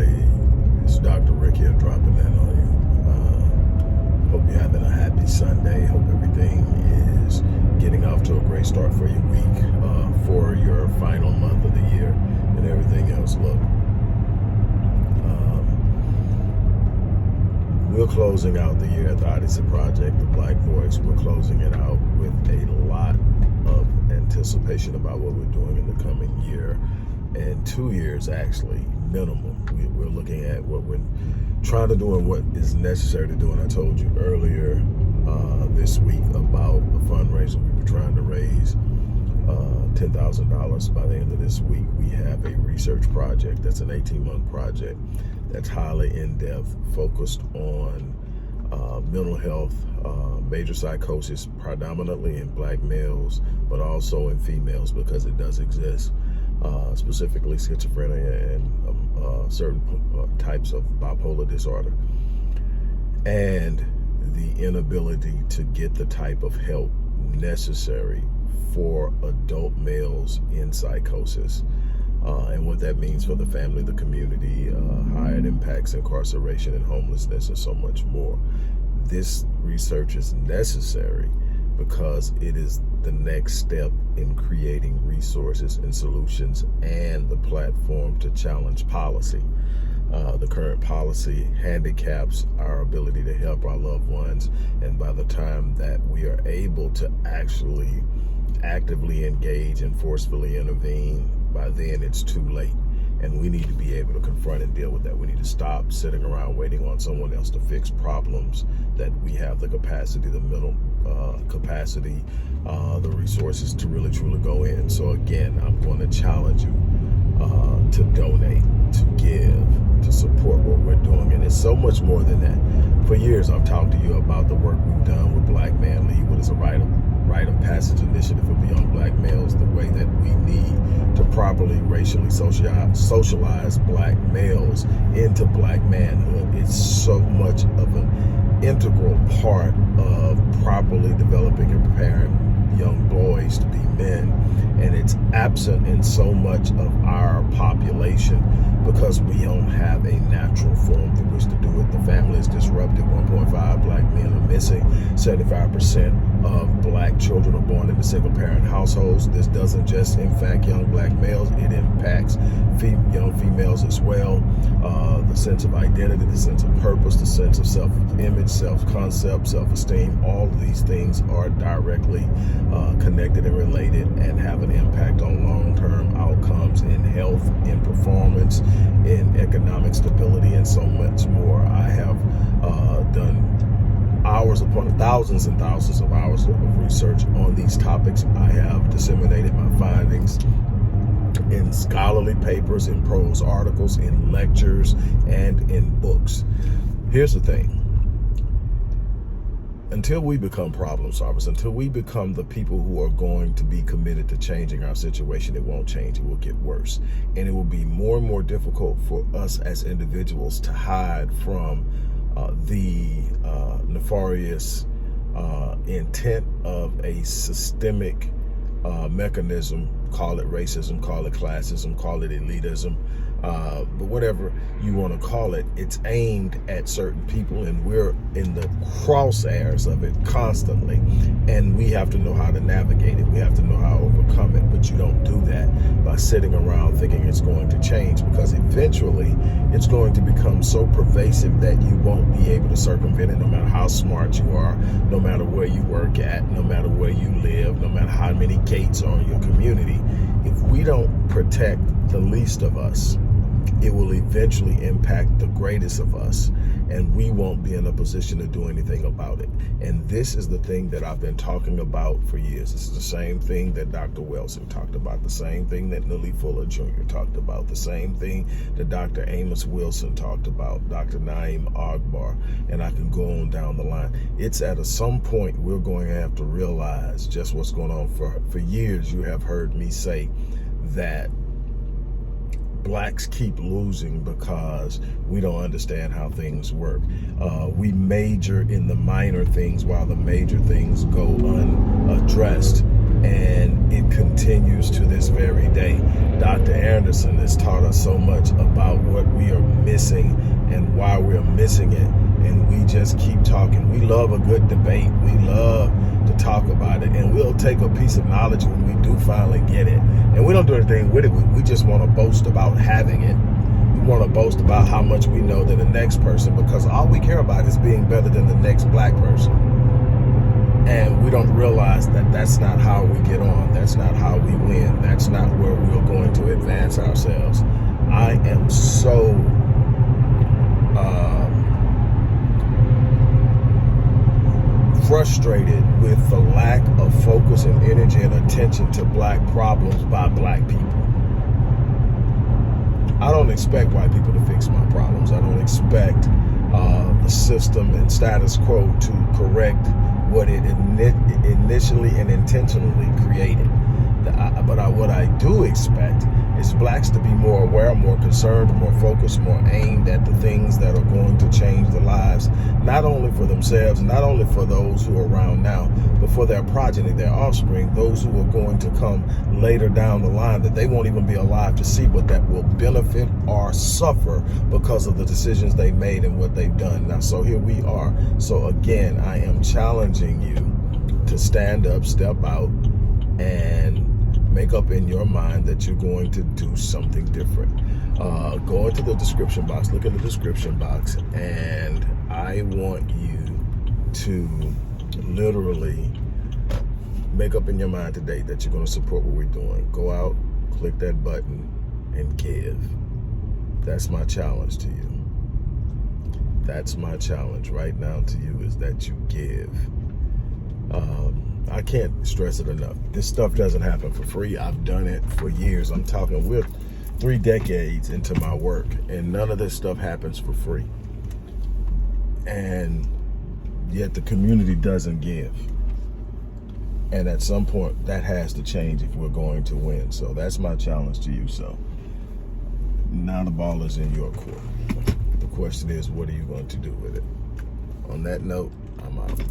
everybody. It's Dr. Rick here dropping that on you. Hope you're having a happy Sunday. Hope everything is getting off to a great start for your week, for your final month of the year and everything else. Look, we're closing out the year at the Odyssey Project, the Black Voice. We're closing it out with a lot of anticipation about what we're doing in the coming year. And 2 years, actually, minimum. We're looking at what we're trying to do and what is necessary to do. And I told you earlier this week about a fundraiser we were trying to raise $10,000 by the end of this week. We have a research project that's an 18-month project that's highly in-depth, focused on mental health, major psychosis, predominantly in black males, but also in females because it does exist. Specifically schizophrenia and certain types of bipolar disorder, and the inability to get the type of help necessary for adult males in psychosis, and what that means for the family, the community, how it impacts incarceration and homelessness and so much more. This research is necessary because it is the next step in creating resources and solutions and the platform to challenge policy. The current policy handicaps our ability to help our loved ones, and by the time that we are able to actually actively engage and forcefully intervene, by then it's too late. And we need to be able to confront and deal with that. We need to stop sitting around waiting on someone else to fix problems that we have the capacity, the mental capacity, the resources to really truly go in. So again, I'm going to challenge you to donate, to give, to support what we're doing. And it's so much more than that. For years, I've talked to you about the work we've done with Black Man Lead, what is a rite of passage initiative for young black males, the way that we need to properly racially socialize black males into black manhood. It's so much of an integral part of properly developing and preparing young boys to be men, and it's absent in so much of our population because we don't have a natural form through which to do it. The family is disrupted. 1.5 black men are missing. 75% of black children are born into single-parent households. This doesn't just impact young black males, it impacts young females as well. The sense of identity, the sense of purpose, the sense of self-image, self-concept, self-esteem, all of these things are directly connected and related and have an impact on long-term outcomes in health, in performance, in economic stability, and so much more. I have done hours upon thousands and thousands of hours of research on these topics. I have disseminated my findings in scholarly papers, in prose articles, in lectures, and in books. Here's the thing. Until we become problem solvers, until we become the people who are going to be committed to changing our situation, it won't change. It will get worse. And it will be more and more difficult for us as individuals to hide from the nefarious intent of a systemic mechanism. Call it racism, call it classism, call it elitism, but whatever you want to call it, it's aimed at certain people, and we're in the crosshairs of it constantly, and we have to know how to navigate it. We have to know how to overcome it, but you don't do that by sitting around thinking it's going to change, because eventually it's going to become so pervasive that you won't be able to circumvent it, no matter how smart you are, no matter where you work at, no matter where you live, no matter how many gates are in your community. If we don't protect the least of us, it will eventually impact the greatest of us, and we won't be in a position to do anything about it. And this is the thing that I've been talking about for years. This is the same thing that Dr. Wilson talked about, the same thing that Neely Fuller Jr. talked about, the same thing that Dr. Amos Wilson talked about, Dr. Naeem Agbar, and I can go on down the line. It's at some point we're going to have to realize just what's going on. For years you have heard me say that blacks keep losing because we don't understand how things work. We major in the minor things while the major things go unaddressed, and it continues to this very day. Dr. Anderson has taught us so much about what we are missing and why we're missing it. And we just keep talking. We love a good debate. We love to talk about it. And we'll take a piece of knowledge when we do finally get it. And we don't do anything with it. We just want to boast about having it. We want to boast about how much we know than the next person, because all we care about is being better than the next black person. And we don't realize that that's not how we get on. That's not how we win. That's not where we're going to advance ourselves. I am so frustrated with the lack of focus and energy and attention to black problems by black people. I don't expect white people to fix my problems. I don't expect the system and status quo to correct what it initially and intentionally created. But what I do expect is blacks to be more aware, more concerned, more focused, more aimed at the things that are going to change the lives, not only for themselves, not only for those who are around now, but for their progeny, their offspring, those who are going to come later down the line that they won't even be alive to see, but that will benefit or suffer because of the decisions they made and what they've done. Now, so here we are. So again, I am challenging you to stand up, step out, and make up in your mind that you're going to do something different. Go into the description box, look in the description box, and I want you to literally make up in your mind today that you're going to support what we're doing. Go out, click that button, and give. That's my challenge to you. That's my challenge right now to you, is that you give. I can't stress it enough. This stuff doesn't happen for free. I've done it for years. I'm talking, we're 3 decades into my work, and none of this stuff happens for free. And yet the community doesn't give. And at some point, that has to change if we're going to win. So that's my challenge to you. So now the ball is in your court. The question is, what are you going to do with it? On that note, I'm out.